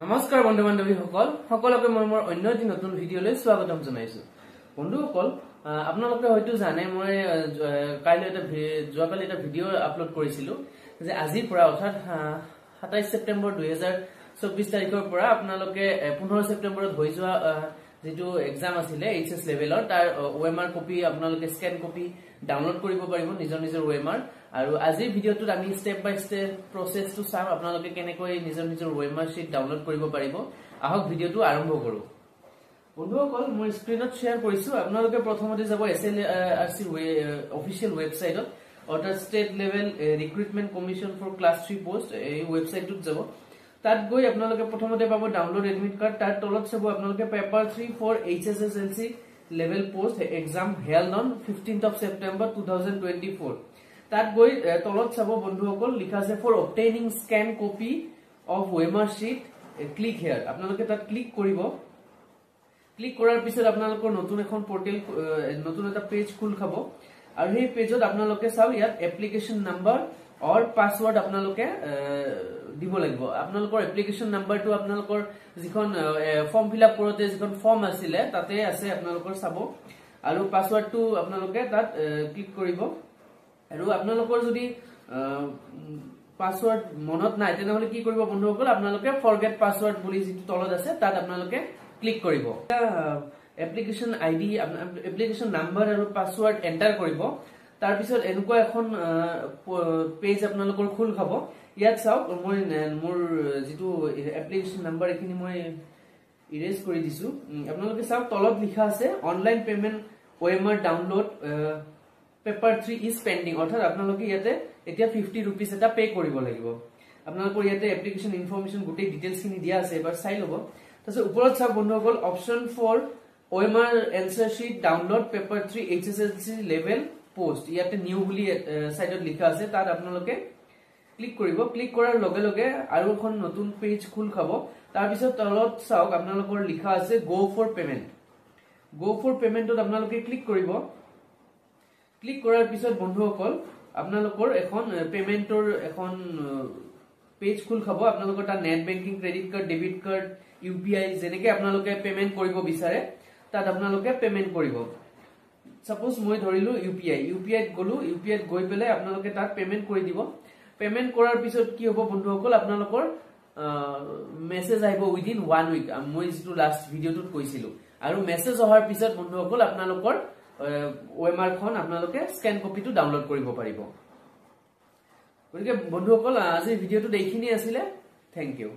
নমস্কাৰ বন্ধু বান্ধৱীসকল সকলোকে মই মোৰ অন্য এটি নতুন ভিডিঅলৈ স্বাগতম জনাইছো। বন্ধুসকল আপোনালোকে হয়তো জানে মই যোৱাকালি এটা ভিডিঅ আপলোড কৰিছিলো যে আজিৰ পৰা অৰ্থাৎ 27 ছেপ্টেম্বৰ 2024 তাৰিখৰ পৰা আপোনালোকে 15 ছেপ্টেম্বৰত হৈ যোৱা যেটো এক্সাম আছিলে এইচএস লেভেলৰ তাৰ ওএমআৰ কপি আপোনালোকে স্ক্যান কপি ডাউনলোড কৰিব পাৰিব নিজৰ ওএমআৰ। আৰু আজিৰ ভিডিঅটোত আমি স্টেপ বাই স্টেপ প্ৰসেসটো চাম আপোনালোকে কেনেকৈ নিজৰ ওএমআৰ শীট ডাউনলোড কৰিব পাৰিব। আহক ভিডিঅটো আৰম্ভ কৰো। বন্ধুসকল মই স্ক্ৰিনত শেয়াৰ কৰিছো। আপোনালোকে প্ৰথমতে যাব এছএলআৰসি অফিচিয়েল ৱেবসাইটত অৰ্থাৎ state level recruitment commission for class 3 post এই ৱেবসাইটটোত যাব। তাত গৈ আপোনালোকে প্ৰথমতে পাব ডাউনলোড এডমিট কাৰ্ড। তাৰ তলত চাব আপোনালোকে paper 3 for HSLC level post exam held on 15th of September 2024। তাত গৈ তলত চাব বন্ধুসকল লিখা আছে for obtaining scan copy of OMR sheet click here. আপোনালোকে তাত ক্লিক কৰিব। ক্লিক কৰাৰ পিছত আপোনালোকৰ নতুন এখন পোৰ্টেল নতুন এটা পেজ খোল খাব। আৰু সেই পেজত আপোনালোকে চাও ইয়াত এপ্লিকেশন নাম্বাৰ অৰ পাসওয়াৰ্ড আপোনালোকে দিব লাগিব। আপোনালোকৰ এপ্লিকেশন নাম্বাৰটো আপোনালোকৰ যিখন ফৰ্ম ফিল আপ কৰোতে যিখন ফৰ্ম আছিল তাতে আছে আপোনালোকৰ চাব। আৰু পাসওয়াৰ্ডটো আপোনালোকে তাত ক্লিক কৰিব। আৰু আপোনালোকৰ যদি পাসওয়াৰ্ড মনত নাই তেনেহলে কি কৰিব বন্ধুসকল আপোনালোকে ফৰগেট পাসওয়াৰ্ড বুলি যিটো তলত আছে তাত আপোনালোকে ক্লিক কৰিব। এপ্লিকেশন আইডি এপ্লিকেশন নাম্বাৰ আৰু পাসওয়াৰ্ড এন্টাৰ কৰিব। তাৰ পিছত এনেকুৱা এখন পেজ আপোনালোকৰ খোল খাব। ইয়াত চাওক মই মোৰ যেটো এপ্লিকেশন নাম্বাৰ এখিনি মই ইৰেজ কৰি দিছো। আপোনালোকে চাওক তলত লিখা আছে online payment OMR download paper 3 is pending. অৰ্থাৎ আপোনালোকে ইয়াতে এতিয়া 50 रुपीस এটা পে কৰিব লাগিব। আপোনালোকৰ ইয়াতে এপ্লিকেশন ইনফৰমেশন গোটেই ডিটেইলছ খিনি দিয়া আছে এবাৰ চাই লব। তাৰপিছত ওপৰত চাওক বন্ধুসকল option for OMR answer sheet download paper 3 HSLC level post ইয়াতে নিউ বুলি সাইডত লিখা আছে তাত আপোনালোকে ক্লিক কৰিব। ক্লিক কৰাৰ লগে লগে আৰু এখন নতুন পেজ খোল খাব। তাৰ পিছত তলত চাওক আপোনালোকৰ লিখা আছে গো ফৰ পেমেন্ট। গো ফৰ পেমেন্টত আপোনালোকে ক্লিক কৰিব। ক্লিক কৰাৰ পিছত বন্ধুসকল আপোনালোকৰ এখন পেমেন্টৰ এখন পেজ খোল খাব। আপোনালোকৰ তাত net banking credit card debit card UPI যেনেকৈ আপোনালোকে পেমেন্ট কৰিব বিচাৰে তাত আপোনালোকে পেমেন্ট কৰিব। সাপোজ মই ধৰিলো ইউপিআইত গলো। ইউপিআইত গৈ পেলাই আপোনালোকে তাত পেমেন্ট কৰি দিব। পেমেন্ট কৰাৰ পিছত কি হ'ব বন্ধুসকল আপোনালোকৰ মেসেজ আহিব উইদিন 1 উইক মই যেটো লাষ্ট ভিডিঅটোত কৈছিলো। আৰু মেসেজ অহাৰ পিছত বন্ধুসকল আপোনালোকৰ ওএমআৰ খন আপোনালোকে স্ক্যান কপিটো ডাউনলোড কৰিব পাৰিব। গতিকে বন্ধুসকল আজি ভিডিঅটো এইখিনি আছিল। Thank U.